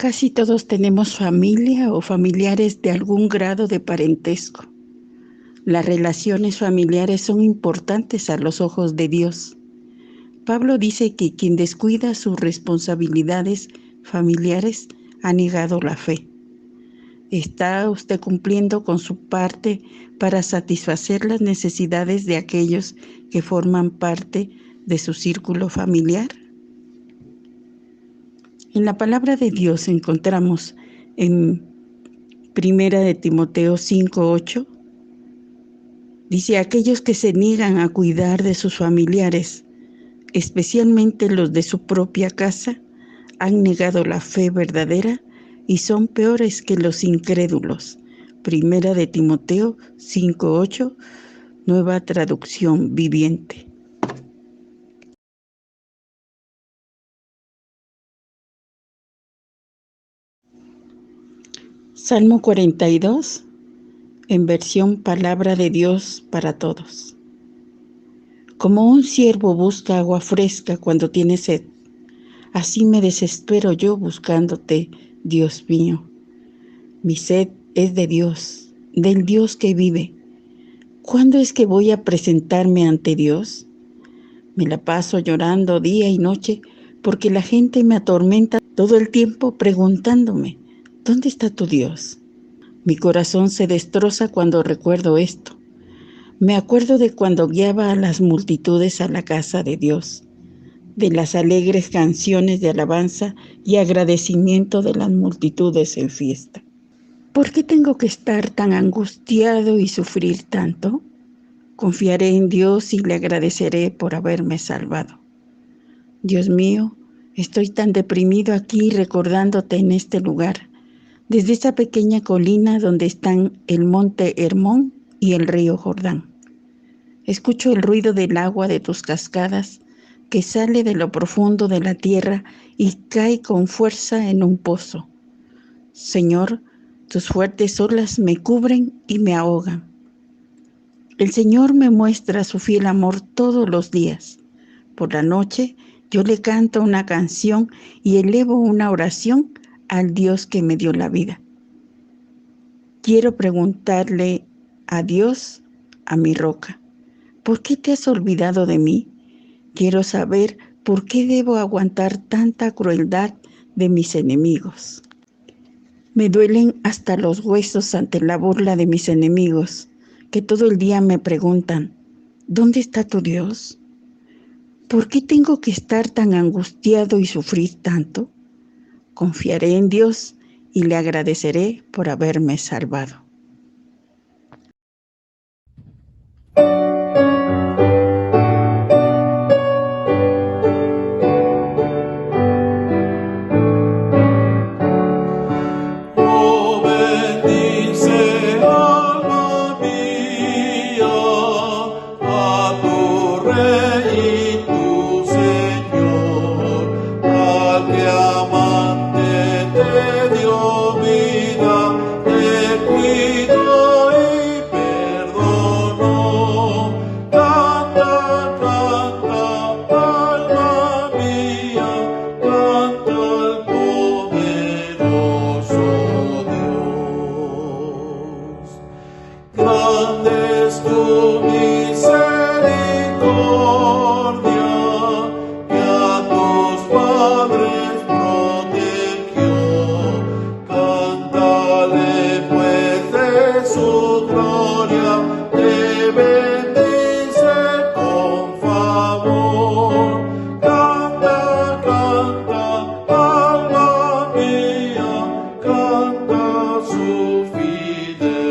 Casi todos tenemos familia o familiares de algún grado de parentesco. Las relaciones familiares son importantes a los ojos de Dios. Pablo dice que quien descuida sus responsabilidades familiares ha negado la fe. ¿Está usted cumpliendo con su parte para satisfacer las necesidades de aquellos que forman parte de su círculo familiar? En la palabra de Dios encontramos en 1 de Timoteo 5:8, dice: aquellos que se niegan a cuidar de sus familiares, especialmente los de su propia casa, han negado la fe verdadera y son peores que los incrédulos. 1 de Timoteo 5:8, Nueva Traducción Viviente. Salmo 42, en versión Palabra de Dios para Todos. Como un ciervo busca agua fresca cuando tiene sed, así me desespero yo buscándote, Dios mío. Mi sed es de Dios, del Dios que vive. ¿Cuándo es que voy a presentarme ante Dios? Me la paso llorando día y noche porque la gente me atormenta todo el tiempo preguntándome: ¿dónde está tu Dios? Mi corazón se destroza cuando recuerdo esto. Me acuerdo de cuando guiaba a las multitudes a la casa de Dios, de las alegres canciones de alabanza y agradecimiento de las multitudes en fiesta. ¿Por qué tengo que estar tan angustiado y sufrir tanto? Confiaré en Dios y le agradeceré por haberme salvado. Dios mío, estoy tan deprimido aquí recordándote en este lugar, desde esa pequeña colina donde están el monte Hermón y el río Jordán. Escucho el ruido del agua de tus cascadas que sale de lo profundo de la tierra y cae con fuerza en un pozo. Señor, tus fuertes olas me cubren y me ahogan. El Señor me muestra su fiel amor todos los días. Por la noche yo le canto una canción y elevo una oración al Dios que me dio la vida. Quiero preguntarle a Dios, a mi roca: ¿por qué te has olvidado de mí? Quiero saber por qué debo aguantar tanta crueldad de mis enemigos. Me duelen hasta los huesos ante la burla de mis enemigos, que todo el día me preguntan: ¿dónde está tu Dios? ¿Por qué tengo que estar tan angustiado y sufrir tanto? Confiaré en Dios y le agradeceré por haberme salvado. Grande es tu misericordia, que a tus padres protegió. Cántale pues de su gloria, te bendice con favor. Canta, canta, alma mía, canta su fidelidad.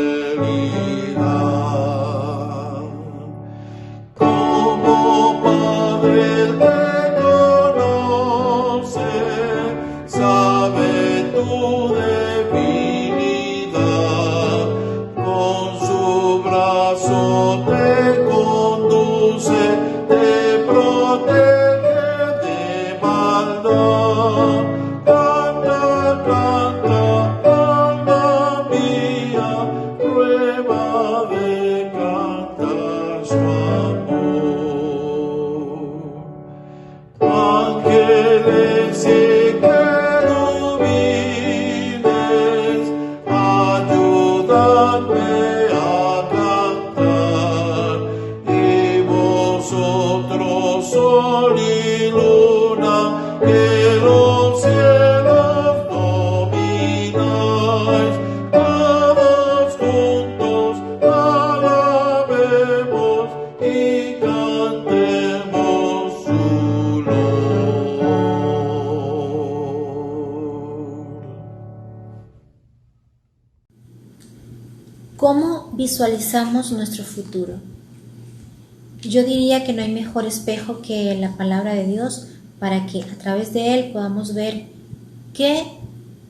¿Cómo visualizamos nuestro futuro? Yo diría que no hay mejor espejo que la palabra de Dios para que a través de él podamos ver qué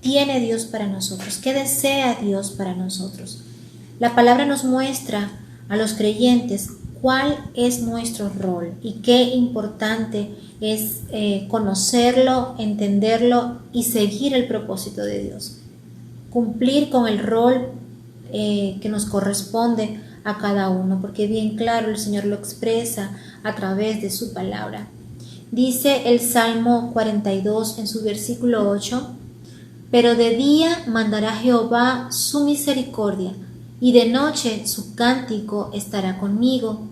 tiene Dios para nosotros, qué desea Dios para nosotros. La palabra nos muestra a los creyentes cuál es nuestro rol y qué importante es conocerlo, entenderlo y seguir el propósito de Dios. Cumplir con el rol que nos corresponde a cada uno, porque bien claro el Señor lo expresa a través de su palabra. Dice el Salmo 42 en su versículo 8: pero de día mandará Jehová su misericordia, y de noche su cántico estará conmigo,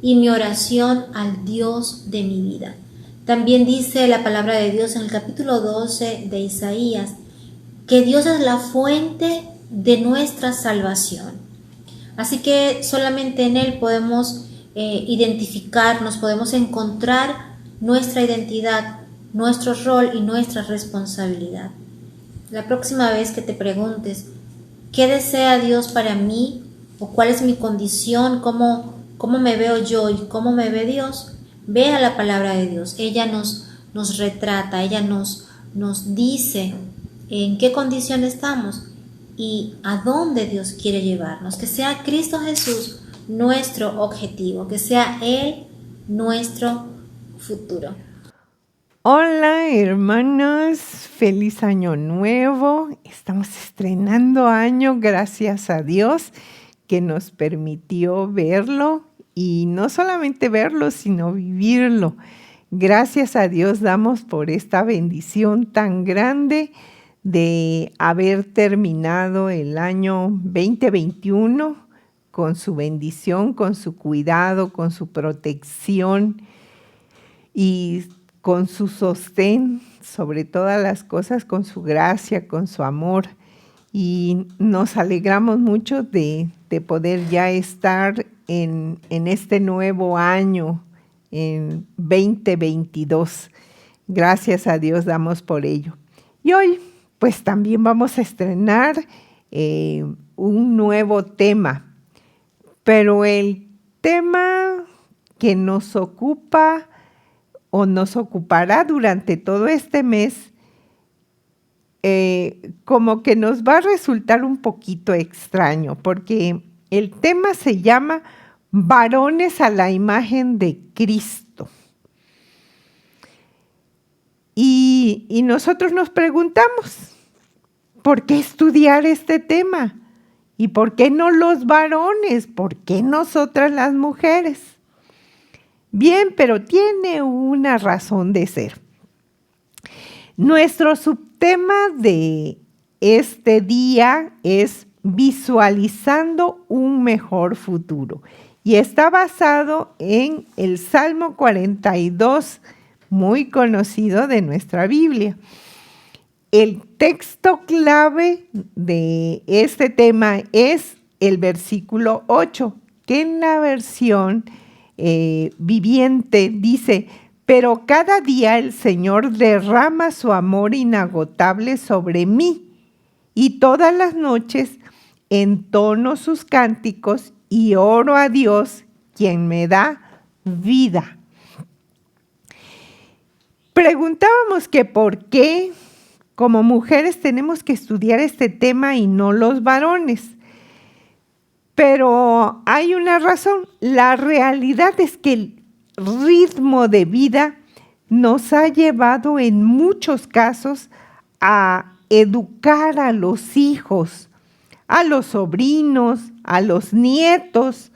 y mi oración al Dios de mi vida. También dice la palabra de Dios en el capítulo 12 de Isaías, que Dios es la fuente de nuestra salvación. Así que solamente en Él podemos identificarnos, podemos encontrar nuestra identidad, nuestro rol y nuestra responsabilidad. La próxima vez que te preguntes ¿qué desea Dios para mí? ¿O cuál es mi condición? ¿Cómo me veo yo y cómo me ve Dios? Ve a la palabra de Dios. Ella nos retrata, ella nos dice en qué condición estamos y a dónde Dios quiere llevarnos. Que sea Cristo Jesús nuestro objetivo, que sea Él nuestro futuro. Hola hermanas, feliz año nuevo. Estamos estrenando año, gracias a Dios que nos permitió verlo y no solamente verlo, sino vivirlo. Gracias a Dios damos por esta bendición tan grande de haber terminado el año 2021 con su bendición, con su cuidado, con su protección y con su sostén sobre todas las cosas, con su gracia, con su amor. Y nos alegramos mucho de poder ya estar en este nuevo año, en 2022. Gracias a Dios damos por ello. Y hoy, pues también vamos a estrenar un nuevo tema. Pero el tema que nos ocupa o nos ocupará durante todo este mes, como que nos va a resultar un poquito extraño, porque el tema se llama varones a la imagen de Cristo. Y nosotros nos preguntamos, ¿por qué estudiar este tema? ¿Y por qué no los varones? ¿Por qué nosotras las mujeres? Bien, pero tiene una razón de ser. Nuestro subtema de este día es visualizando un mejor futuro y está basado en el Salmo 42, muy conocido de nuestra Biblia. El texto clave de este tema es el versículo 8, que en la versión viviente dice: pero cada día el Señor derrama su amor inagotable sobre mí, y todas las noches entono sus cánticos y oro a Dios, quien me da vida. Preguntábamos que por qué como mujeres tenemos que estudiar este tema y no los varones. Pero hay una razón. La realidad es que el ritmo de vida nos ha llevado en muchos casos a educar a los hijos, a los sobrinos, a los nietos,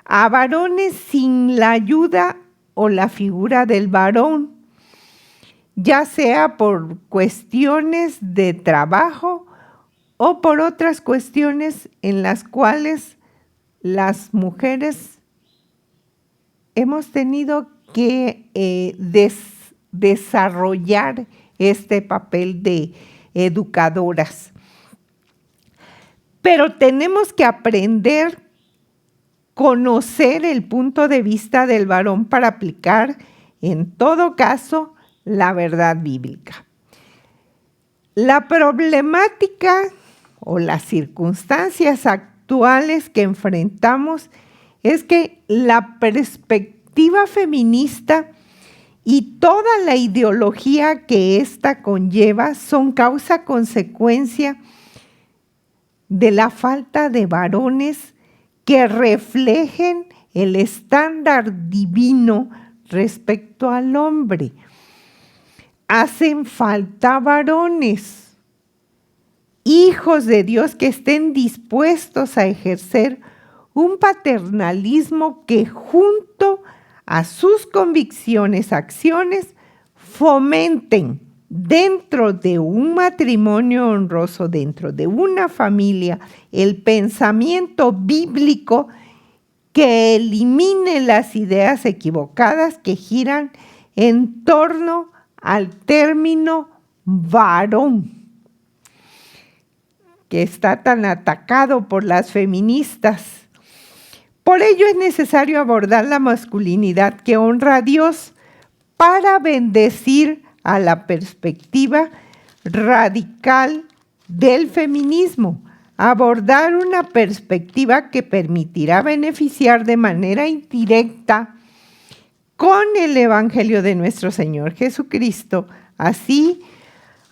a varones sin la ayuda o la figura del varón, ya sea por cuestiones de trabajo o por otras cuestiones en las cuales las mujeres hemos tenido que desarrollar este papel de educadoras. Pero tenemos que aprender, conocer el punto de vista del varón para aplicar, en todo caso, la verdad bíblica. La problemática o las circunstancias actuales que enfrentamos es que la perspectiva feminista y toda la ideología que ésta conlleva son causa-consecuencia de la falta de varones que reflejen el estándar divino respecto al hombre. Hacen falta varones, hijos de Dios que estén dispuestos a ejercer un paternalismo que junto a sus convicciones, acciones, fomenten dentro de un matrimonio honroso, dentro de una familia, el pensamiento bíblico que elimine las ideas equivocadas que giran en torno al término varón, que está tan atacado por las feministas. Por ello es necesario abordar la masculinidad que honra a Dios para bendecir a la perspectiva radical del feminismo, abordar una perspectiva que permitirá beneficiar de manera indirecta con el Evangelio de nuestro Señor Jesucristo. Así,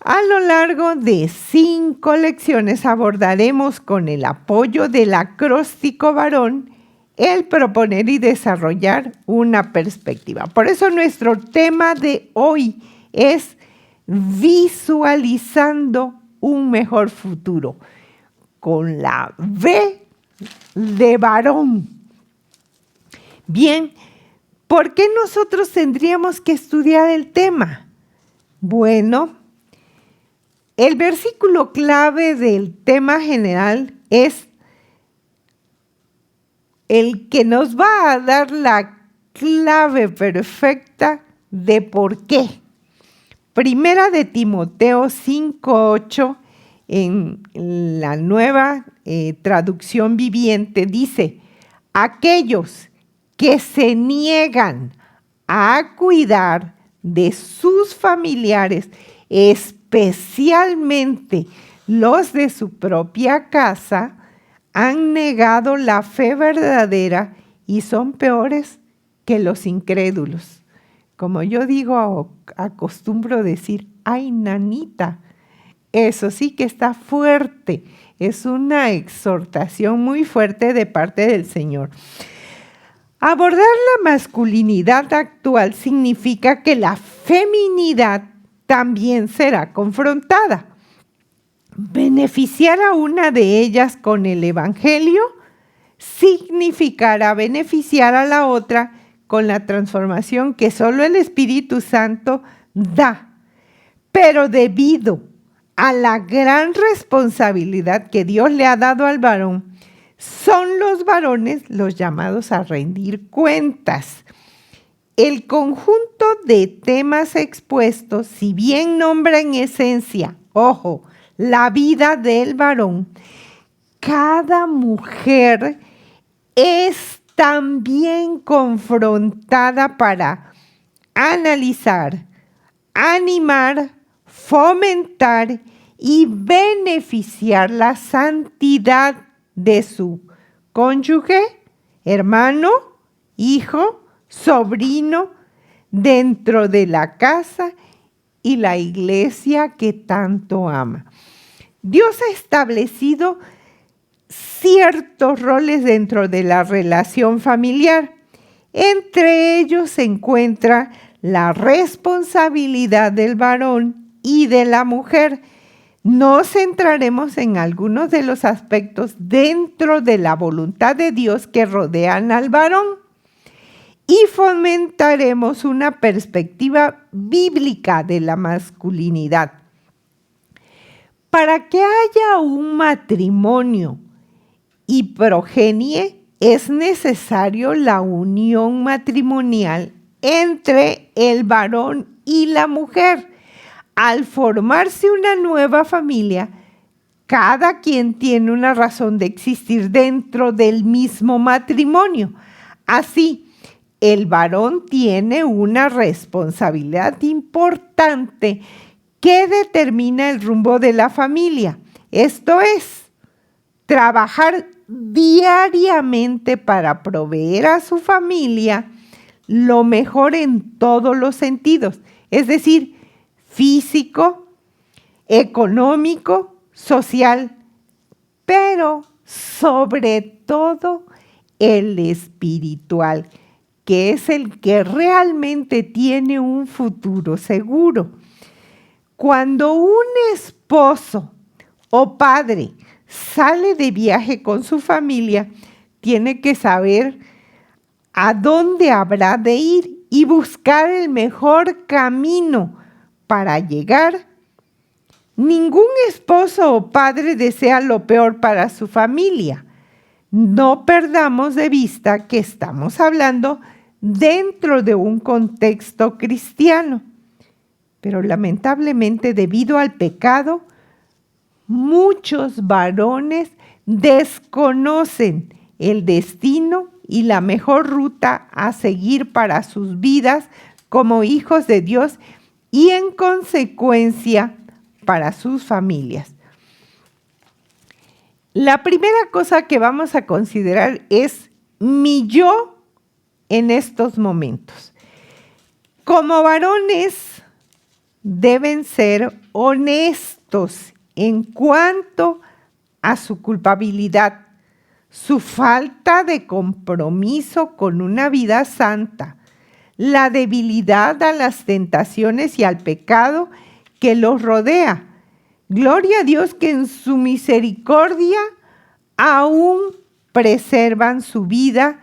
a lo largo de 5 lecciones abordaremos con el apoyo del acróstico varón el proponer y desarrollar una perspectiva. Por eso nuestro tema de hoy es visualizando un mejor futuro, con la V de varón. Bien, ¿por qué nosotros tendríamos que estudiar el tema? Bueno, el versículo clave del tema general es el que nos va a dar la clave perfecta de por qué. Primera de Timoteo 5:8, en la nueva traducción viviente, dice: aquellos que se niegan a cuidar de sus familiares, especialmente los de su propia casa, han negado la fe verdadera y son peores que los incrédulos. Como yo digo, acostumbro decir, ¡ay, nanita! Eso sí que está fuerte. Es una exhortación muy fuerte de parte del Señor. Abordar la masculinidad actual significa que la feminidad también será confrontada. Beneficiar a una de ellas con el Evangelio significará beneficiar a la otra con la transformación que solo el Espíritu Santo da. Pero debido a la gran responsabilidad que Dios le ha dado al varón, son los varones los llamados a rendir cuentas. El conjunto de temas expuestos, si bien nombra en esencia, ojo, la vida del varón, cada mujer es también confrontada para analizar, animar, fomentar y beneficiar la santidad de su cónyuge, hermano, hijo, sobrino, dentro de la casa y la iglesia que tanto ama. Dios ha establecido ciertos roles dentro de la relación familiar. Entre ellos se encuentra la responsabilidad del varón y de la mujer. Nos centraremos en algunos de los aspectos dentro de la voluntad de Dios que rodean al varón y fomentaremos una perspectiva bíblica de la masculinidad. Para que haya un matrimonio y progenie, es necesario la unión matrimonial entre el varón y la mujer. Al formarse una nueva familia, cada quien tiene una razón de existir dentro del mismo matrimonio. Así, el varón tiene una responsabilidad importante que determina el rumbo de la familia. Esto es, trabajar diariamente para proveer a su familia lo mejor en todos los sentidos, es decir, físico, económico, social, pero sobre todo el espiritual, que es el que realmente tiene un futuro seguro. Cuando un esposo o padre sale de viaje con su familia, tiene que saber a dónde habrá de ir y buscar el mejor camino para llegar. Ningún esposo o padre desea lo peor para su familia. No perdamos de vista que estamos hablando dentro de un contexto cristiano. Pero lamentablemente, debido al pecado, muchos varones desconocen el destino y la mejor ruta a seguir para sus vidas como hijos de Dios y en consecuencia para sus familias. La primera cosa que vamos a considerar es mi yo en estos momentos. Como varones deben ser honestos en cuanto a su culpabilidad, su falta de compromiso con una vida santa, la debilidad a las tentaciones y al pecado que los rodea. Gloria a Dios que en su misericordia aún preservan su vida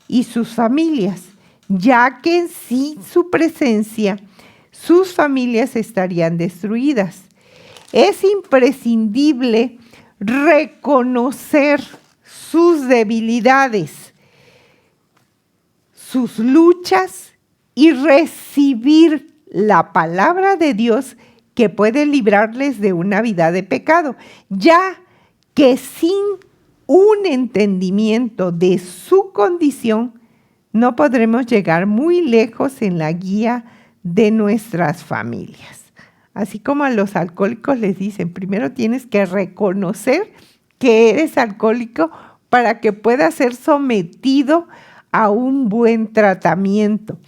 y sus familias, ya que sin su presencia sus familias estarían destruidas. Es imprescindible reconocer sus debilidades, sus luchas y recibir la palabra de Dios que puede librarles de una vida de pecado, ya que sin un entendimiento de su condición no podremos llegar muy lejos en la guía de nuestras familias. Así como a los alcohólicos les dicen, primero tienes que reconocer que eres alcohólico para que puedas ser sometido a un buen tratamiento.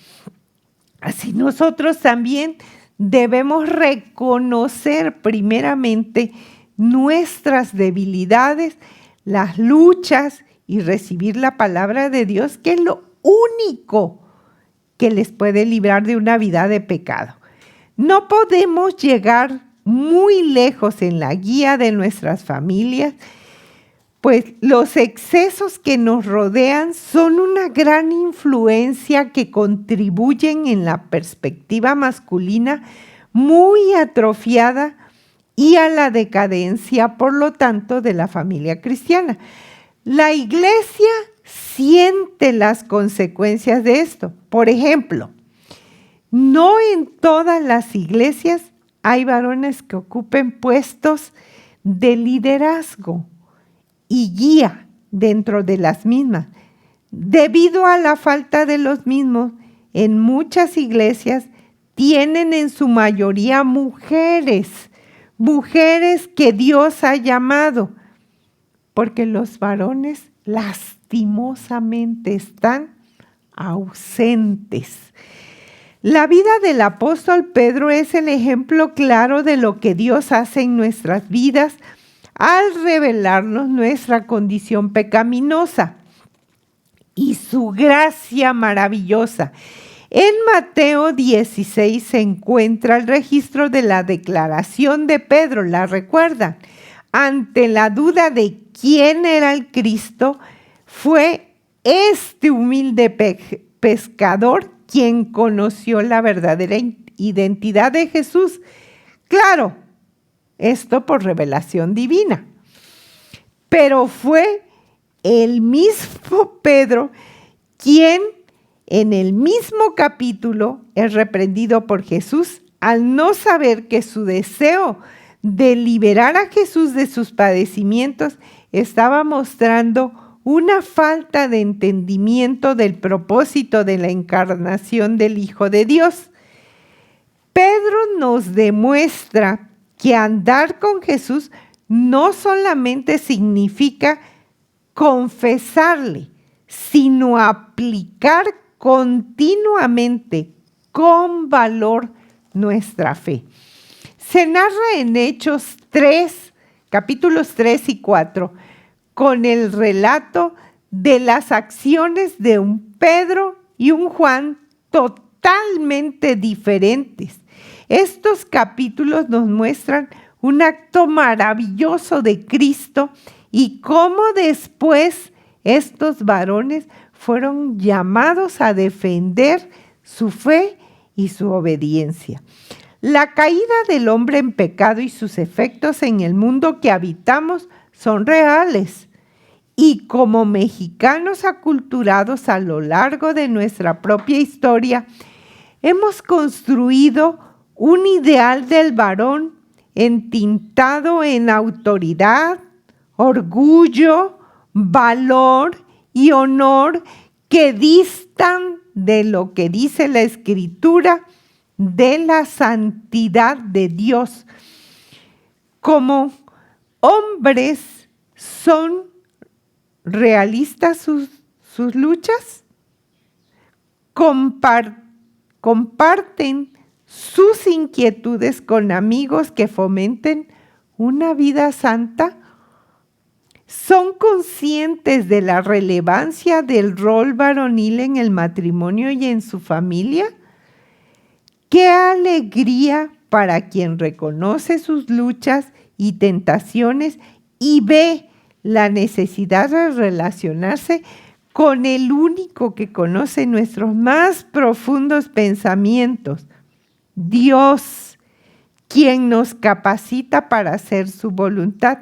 Así nosotros también debemos reconocer primeramente nuestras debilidades, las luchas y recibir la palabra de Dios, que es lo único que les puede librar de una vida de pecado. No podemos llegar muy lejos en la guía de nuestras familias, pues los excesos que nos rodean son una gran influencia que contribuyen en la perspectiva masculina muy atrofiada y a la decadencia, por lo tanto, de la familia cristiana. La iglesia siente las consecuencias de esto. Por ejemplo, no en todas las iglesias hay varones que ocupen puestos de liderazgo y guía dentro de las mismas. Debido a la falta de los mismos, en muchas iglesias tienen en su mayoría mujeres que Dios ha llamado, porque los varones lastimosamente están ausentes. La vida del apóstol Pedro es el ejemplo claro de lo que Dios hace en nuestras vidas al revelarnos nuestra condición pecaminosa y su gracia maravillosa. En Mateo 16 se encuentra el registro de la declaración de Pedro, ¿la recuerdan? Ante la duda de quién era el Cristo, fue este humilde pescador quien conoció la verdadera identidad de Jesús. Claro, esto por revelación divina. Pero fue el mismo Pedro quien en el mismo capítulo es reprendido por Jesús al no saber que su deseo de liberar a Jesús de sus padecimientos estaba mostrando una falta de entendimiento del propósito de la encarnación del Hijo de Dios. Pedro nos demuestra que andar con Jesús no solamente significa confesarle, sino aplicar continuamente con valor nuestra fe. Se narra en Hechos 3, capítulos 3 y 4, con el relato de las acciones de un Pedro y un Juan totalmente diferentes. Estos capítulos nos muestran un acto maravilloso de Cristo y cómo después estos varones fueron llamados a defender su fe y su obediencia. La caída del hombre en pecado y sus efectos en el mundo que habitamos son reales. Y como mexicanos aculturados a lo largo de nuestra propia historia, hemos construido un ideal del varón entintado en autoridad, orgullo, valor y honor que distan de lo que dice la Escritura de la santidad de Dios. Como hombres son realistas sus luchas, comparten sus inquietudes con amigos que fomenten una vida santa, son conscientes de la relevancia del rol varonil en el matrimonio y en su familia. ¡Qué alegría para quien reconoce sus luchas y tentaciones y ve la necesidad de relacionarse con el único que conoce nuestros más profundos pensamientos, Dios, quien nos capacita para hacer su voluntad?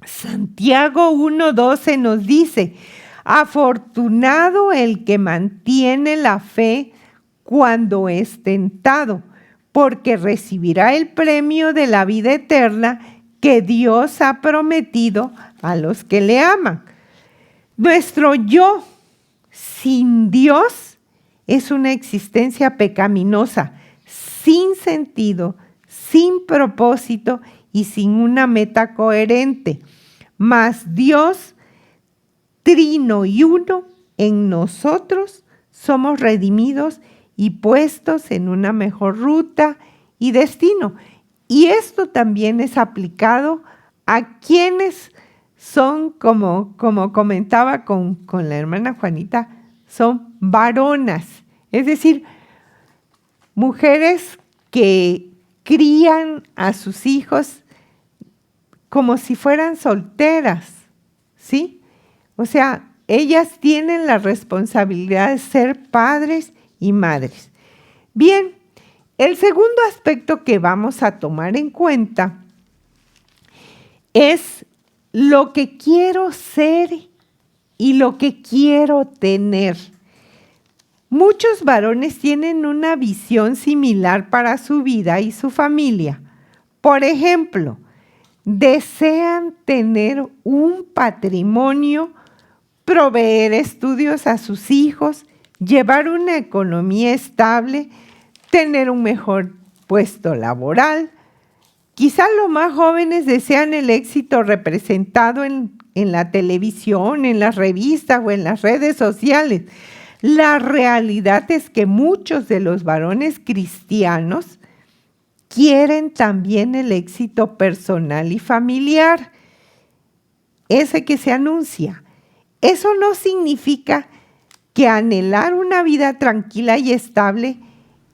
Santiago 1:12 nos dice: afortunado el que mantiene la fe cuando es tentado, porque recibirá el premio de la vida eterna que Dios ha prometido a los que le aman. Nuestro yo sin Dios es una existencia pecaminosa, sin sentido, sin propósito y sin una meta coherente. Mas Dios, trino y uno, en nosotros somos redimidos y puestos en una mejor ruta y destino. Y esto también es aplicado a quienes son, como comentaba con la hermana Juanita, son varonas. Es decir, mujeres que crían a sus hijos como si fueran solteras, ¿sí? O sea, ellas tienen la responsabilidad de ser padres y madres. Bien, el segundo aspecto que vamos a tomar en cuenta es lo que quiero ser y lo que quiero tener. Muchos varones tienen una visión similar para su vida y su familia. Por ejemplo, desean tener un patrimonio, proveer estudios a sus hijos, llevar una economía estable, tener un mejor puesto laboral. Quizás los más jóvenes desean el éxito representado en la televisión, en las revistas o en las redes sociales. La realidad es que muchos de los varones cristianos quieren también el éxito personal y familiar, ese que se anuncia. Eso no significa que anhelar una vida tranquila y estable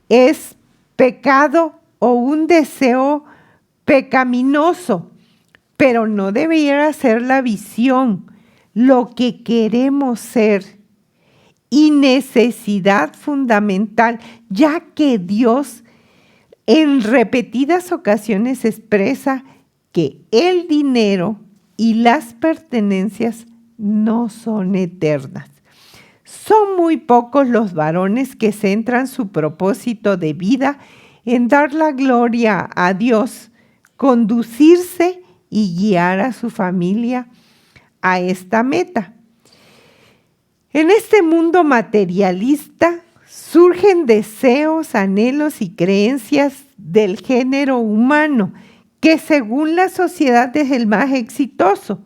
es pecado o un deseo pecaminoso, pero no debiera ser la visión, lo que queremos ser y necesidad fundamental, ya que Dios en repetidas ocasiones expresa que el dinero y las pertenencias no son eternas. Son muy pocos los varones que centran su propósito de vida en dar la gloria a Dios, conducirse y guiar a su familia a esta meta. En este mundo materialista surgen deseos, anhelos y creencias del género humano, que según la sociedad es el más exitoso.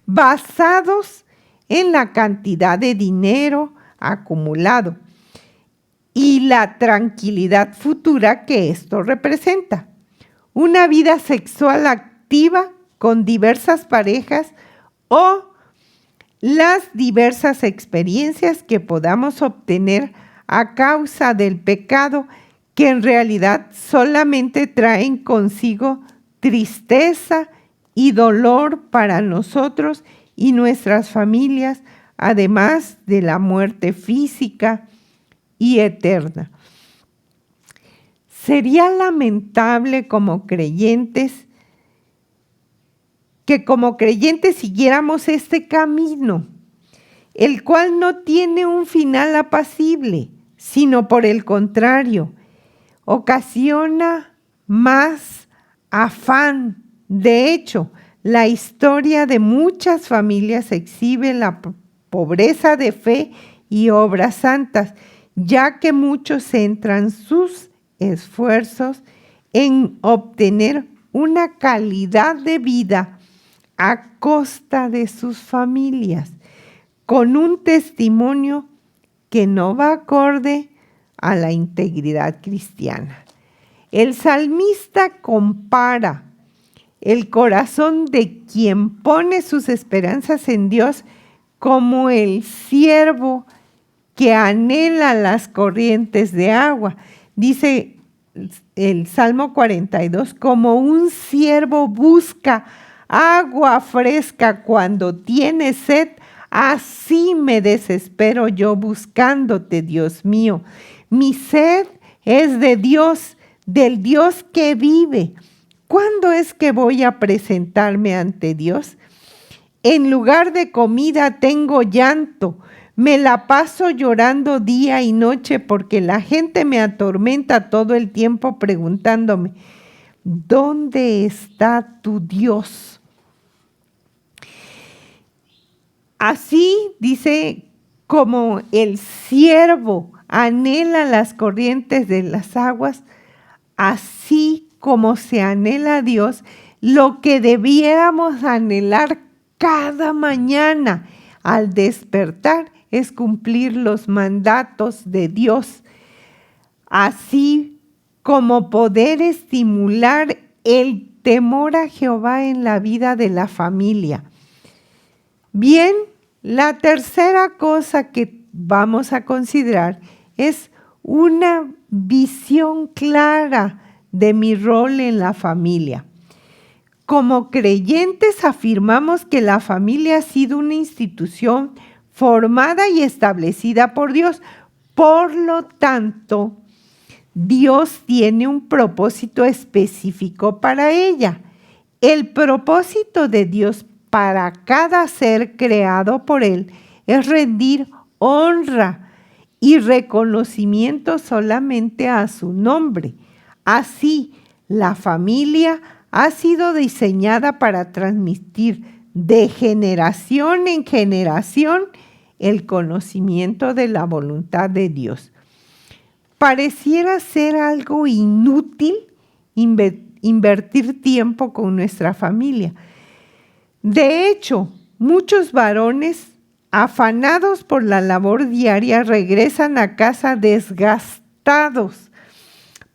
basados en la cantidad de dinero acumulado y la tranquilidad futura que esto representa. Una vida sexual activa con diversas parejas o las diversas experiencias que podamos obtener a causa del pecado, que en realidad solamente traen consigo tristeza y dolor para nosotros y nuestras familias, además de la muerte física y eterna. Sería lamentable que como creyentes siguiéramos este camino, el cual no tiene un final apacible, sino por el contrario, ocasiona más afán. De hecho, la historia de muchas familias exhibe la pobreza de fe y obras santas, ya que muchos centran sus esfuerzos en obtener una calidad de vida a costa de sus familias, con un testimonio que no va acorde a la integridad cristiana. El salmista compara el corazón de quien pone sus esperanzas en Dios como el ciervo que anhela las corrientes de agua. Dice el Salmo 42, como un ciervo busca agua fresca cuando tiene sed, así me desespero yo buscándote, Dios mío. Mi sed es de Dios, del Dios que vive. ¿Cuándo es que voy a presentarme ante Dios? En lugar de comida tengo llanto. Me la paso llorando día y noche porque la gente me atormenta todo el tiempo preguntándome, ¿dónde está tu Dios? Así dice, como el ciervo anhela las corrientes de las aguas, así como se anhela a Dios, lo que debiéramos anhelar cada mañana al despertar es cumplir los mandatos de Dios, así como poder estimular el temor a Jehová en la vida de la familia. Bien, la tercera cosa que vamos a considerar es una visión clara de mi rol en la familia. Como creyentes afirmamos que la familia ha sido una institución formada y establecida por Dios. Por lo tanto, Dios tiene un propósito específico para ella. El propósito de Dios para cada ser creado por Él es rendir honra y reconocimiento solamente a su nombre. Así, la familia ha sido diseñada para transmitir de generación en generación el conocimiento de la voluntad de Dios. Pareciera ser algo inútil invertir tiempo con nuestra familia. De hecho, muchos varones afanados por la labor diaria regresan a casa desgastados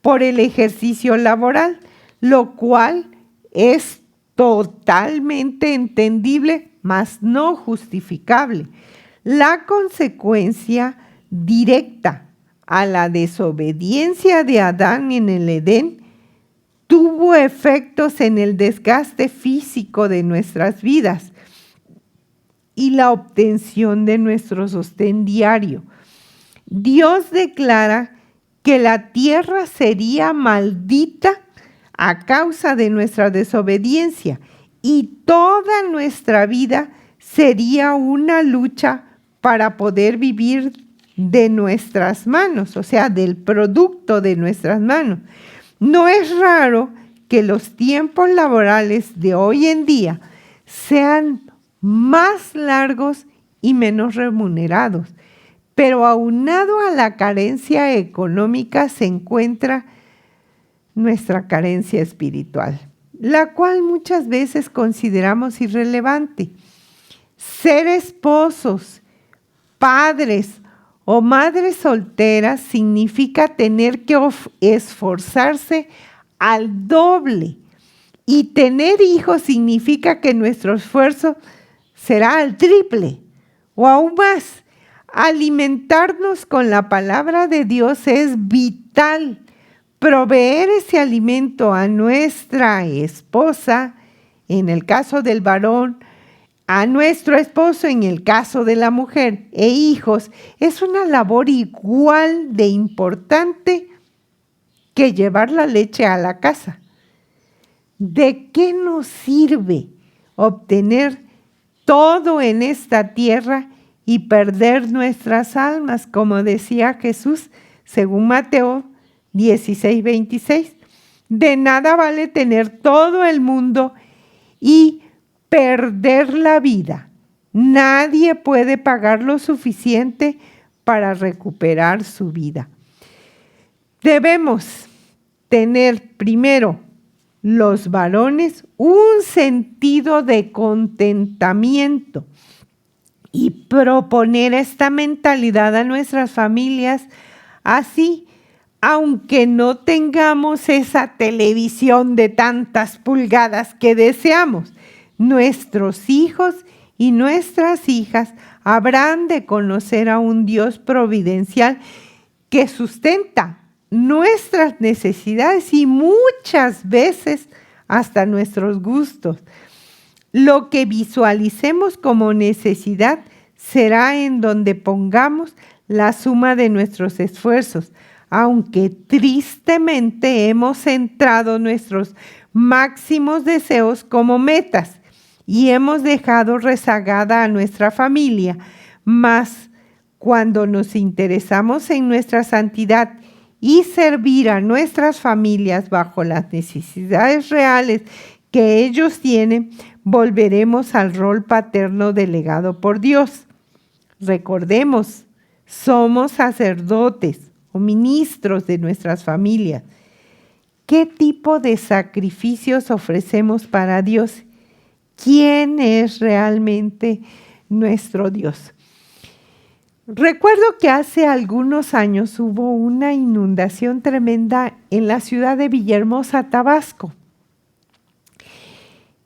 por el ejercicio laboral, lo cual es totalmente entendible, mas no justificable. La consecuencia directa a la desobediencia de Adán en el Edén tuvo efectos en el desgaste físico de nuestras vidas y la obtención de nuestro sostén diario. Dios declara que la tierra sería maldita a causa de nuestra desobediencia y toda nuestra vida sería una lucha para poder vivir de nuestras manos, o sea, del producto de nuestras manos. No es raro que los tiempos laborales de hoy en día sean más largos y menos remunerados, pero aunado a la carencia económica se encuentra nuestra carencia espiritual, la cual muchas veces consideramos irrelevante. Ser esposos, padres o madres solteras significa tener que esforzarse al doble. Y tener hijos significa que nuestro esfuerzo será al triple o aún más. Alimentarnos con la palabra de Dios es vital. Proveer ese alimento a nuestra esposa, en el caso del varón, a nuestro esposo en el caso de la mujer, e hijos, es una labor igual de importante que llevar la leche a la casa. ¿De qué nos sirve obtener todo en esta tierra y perder nuestras almas? Como decía Jesús, según Mateo 16:26. De nada vale tener todo el mundo y perder la vida. Nadie puede pagar lo suficiente para recuperar su vida. Debemos tener primero, los varones, un sentido de contentamiento y proponer esta mentalidad a nuestras familias. Así, aunque no tengamos esa televisión de tantas pulgadas que deseamos, nuestros hijos y nuestras hijas habrán de conocer a un Dios providencial que sustenta nuestras necesidades y muchas veces hasta nuestros gustos. Lo que visualicemos como necesidad será en donde pongamos la suma de nuestros esfuerzos, aunque tristemente hemos centrado nuestros máximos deseos como metas y hemos dejado rezagada a nuestra familia. Mas cuando nos interesamos en nuestra santidad y servir a nuestras familias bajo las necesidades reales que ellos tienen, volveremos al rol paterno delegado por Dios. Recordemos, somos sacerdotes o ministros de nuestras familias. ¿Qué tipo de sacrificios ofrecemos para Dios? ¿Quién es realmente nuestro Dios? Recuerdo que hace algunos años hubo una inundación tremenda en la ciudad de Villahermosa, Tabasco.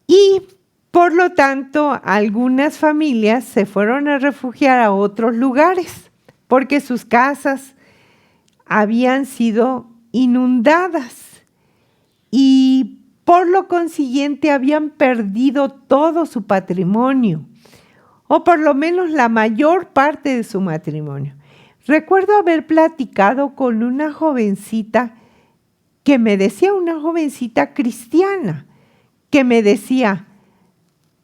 Y por lo tanto, algunas familias se fueron a refugiar a otros lugares porque sus casas habían sido inundadas y por lo consiguiente habían perdido todo su patrimonio, o por lo menos la mayor parte de su matrimonio. Recuerdo haber platicado con una jovencita que me decía, una jovencita cristiana, que me decía,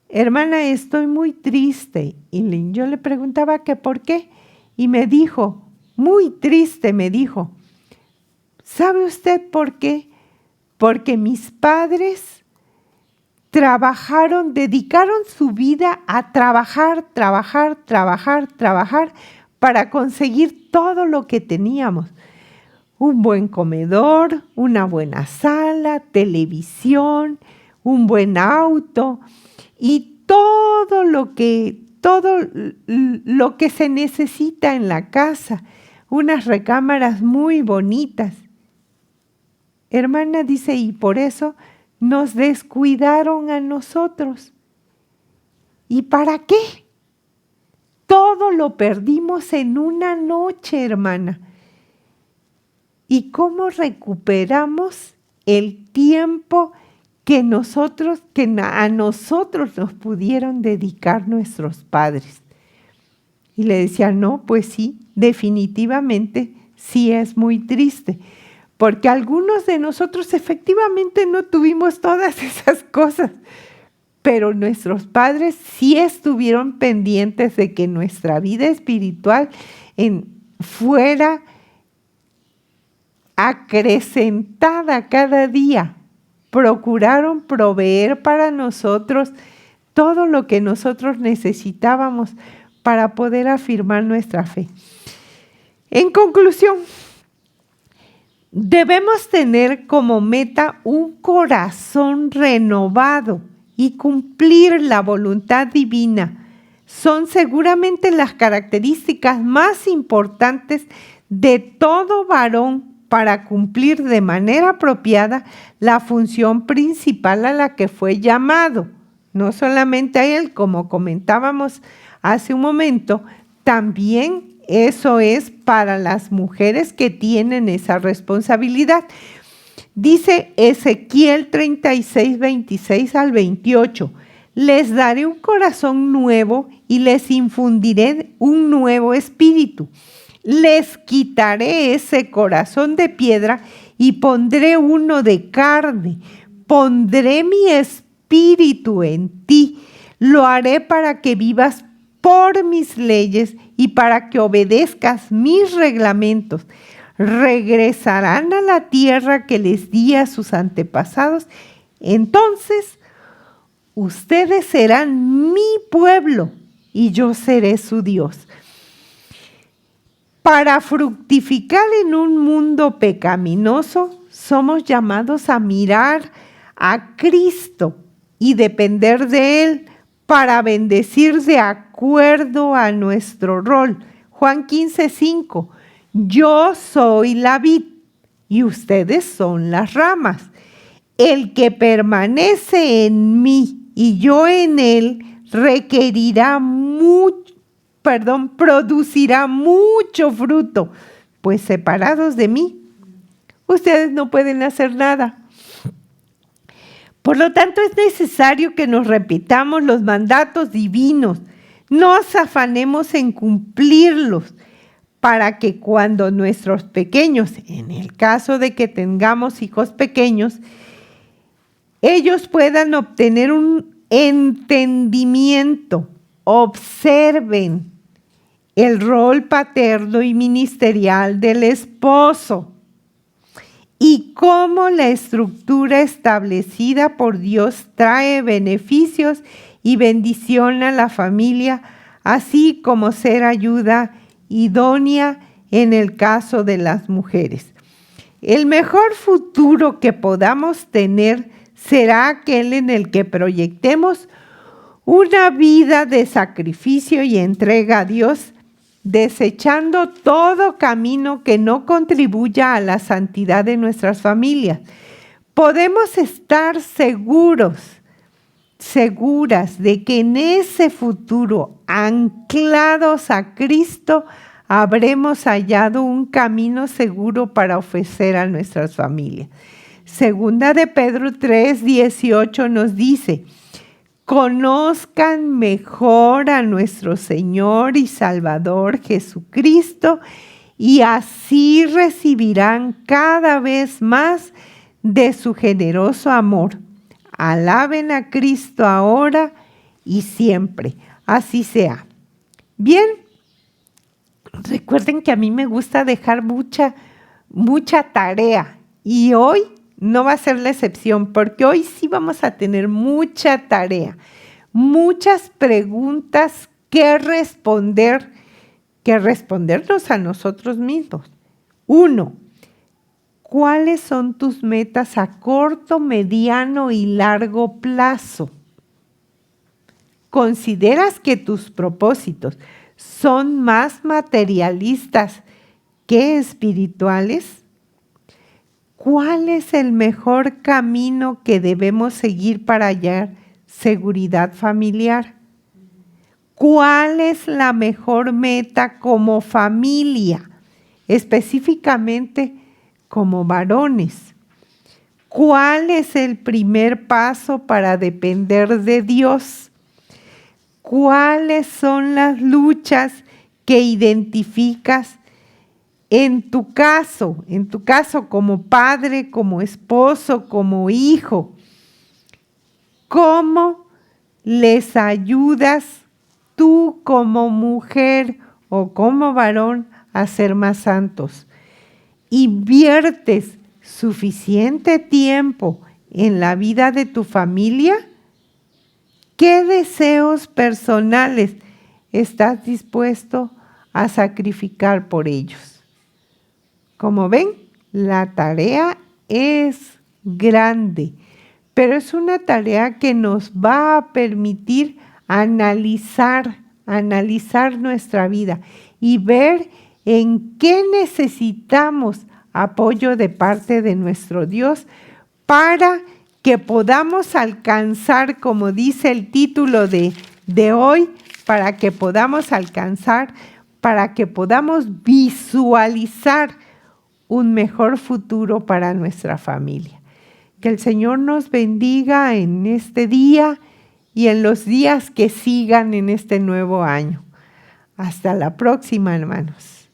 hermana, estoy muy triste. Y yo le preguntaba que por qué, y me dijo, muy triste, me dijo, ¿sabe usted por qué? Porque mis padres trabajaron, dedicaron su vida a trabajar para conseguir todo lo que teníamos. Un buen comedor, una buena sala, televisión, un buen auto y todo lo que se necesita en la casa, unas recámaras muy bonitas. Hermana, dice, y por eso nos descuidaron a nosotros. ¿Y para qué? Todo lo perdimos en una noche, hermana. ¿Y cómo recuperamos el tiempo que a nosotros nos pudieron dedicar nuestros padres? Y le decía, no, pues sí, definitivamente sí es muy triste. Porque algunos de nosotros efectivamente no tuvimos todas esas cosas, pero nuestros padres sí estuvieron pendientes de que nuestra vida espiritual fuera acrecentada cada día. Procuraron proveer para nosotros todo lo que nosotros necesitábamos para poder afirmar nuestra fe. En conclusión, debemos tener como meta un corazón renovado y cumplir la voluntad divina, son seguramente las características más importantes de todo varón para cumplir de manera apropiada la función principal a la que fue llamado. No solamente a él, como comentábamos hace un momento, también eso es para las mujeres que tienen esa responsabilidad. Dice Ezequiel 36, 26 al 28, les daré un corazón nuevo y les infundiré un nuevo espíritu. Les quitaré ese corazón de piedra y pondré uno de carne. Pondré mi espíritu en ti. Lo haré para que vivas por mis leyes y para que obedezcas mis reglamentos. Regresarán a la tierra que les di a sus antepasados. Entonces, ustedes serán mi pueblo y yo seré su Dios. Para fructificar en un mundo pecaminoso, somos llamados a mirar a Cristo y depender de Él para bendecir de acuerdo a nuestro rol. Juan 15:5, yo soy la vid y ustedes son las ramas. El que permanece en mí y yo en él producirá mucho fruto, pues separados de mí, ustedes no pueden hacer nada. Por lo tanto, es necesario que nos repitamos los mandatos divinos, no nos afanemos en cumplirlos, para que cuando nuestros pequeños, en el caso de que tengamos hijos pequeños, ellos puedan obtener un entendimiento, observen el rol paterno y ministerial del esposo y cómo la estructura establecida por Dios trae beneficios y bendición a la familia, así como ser ayuda idónea en el caso de las mujeres. El mejor futuro que podamos tener será aquel en el que proyectemos una vida de sacrificio y entrega a Dios, desechando todo camino que no contribuya a la santidad de nuestras familias. Podemos estar seguras de que en ese futuro, anclados a Cristo, habremos hallado un camino seguro para ofrecer a nuestras familias. Segunda de Pedro 3:18 nos dice, conozcan mejor a nuestro Señor y Salvador Jesucristo y así recibirán cada vez más de su generoso amor. Alaben a Cristo ahora y siempre. Así sea. Bien, recuerden que a mí me gusta dejar mucha tarea y hoy no va a ser la excepción, porque hoy sí vamos a tener mucha tarea, muchas preguntas que respondernos a nosotros mismos. 1. ¿Cuáles son tus metas a corto, mediano y largo plazo? ¿Consideras que tus propósitos son más materialistas que espirituales? ¿Cuál es el mejor camino que debemos seguir para hallar seguridad familiar? ¿Cuál es la mejor meta como familia, específicamente como varones? ¿Cuál es el primer paso para depender de Dios? ¿Cuáles son las luchas que identificas en tu caso como padre, como esposo, como hijo? ¿Cómo les ayudas tú como mujer o como varón a ser más santos? ¿Inviertes suficiente tiempo en la vida de tu familia? ¿Qué deseos personales estás dispuesto a sacrificar por ellos? Como ven, la tarea es grande, pero es una tarea que nos va a permitir analizar analizar nuestra vida y ver en qué necesitamos apoyo de parte de nuestro Dios para que podamos alcanzar, como dice el título de hoy, para que podamos alcanzar, para que podamos visualizar un mejor futuro para nuestra familia. Que el Señor nos bendiga en este día y en los días que sigan en este nuevo año. Hasta la próxima, hermanos.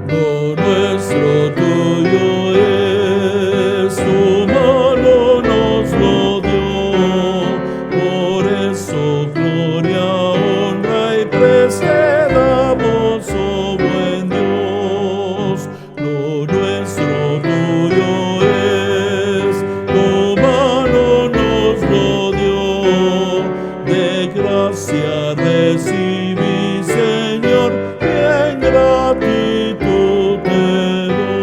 Lo nuestro tuyo es, tu mano nos lo dio, por eso gloria, honra y pres te damos, oh buen Dios. Lo nuestro tuyo es, tu mano nos lo dio, de gracia recibí, Señor, y en gratitud te doy.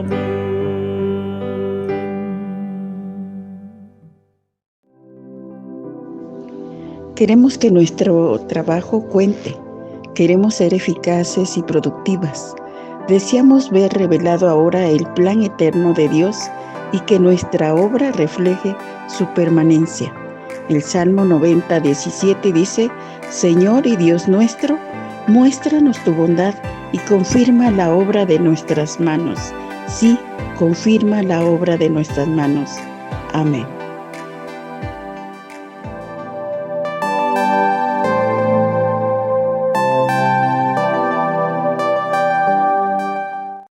Amén. Queremos que nuestro trabajo cuente. Queremos ser eficaces y productivas. Deseamos ver revelado ahora el plan eterno de Dios y que nuestra obra refleje su permanencia. El Salmo 90:17 dice: Señor y Dios nuestro, muéstranos tu bondad y confirma la obra de nuestras manos. Sí, confirma la obra de nuestras manos. Amén.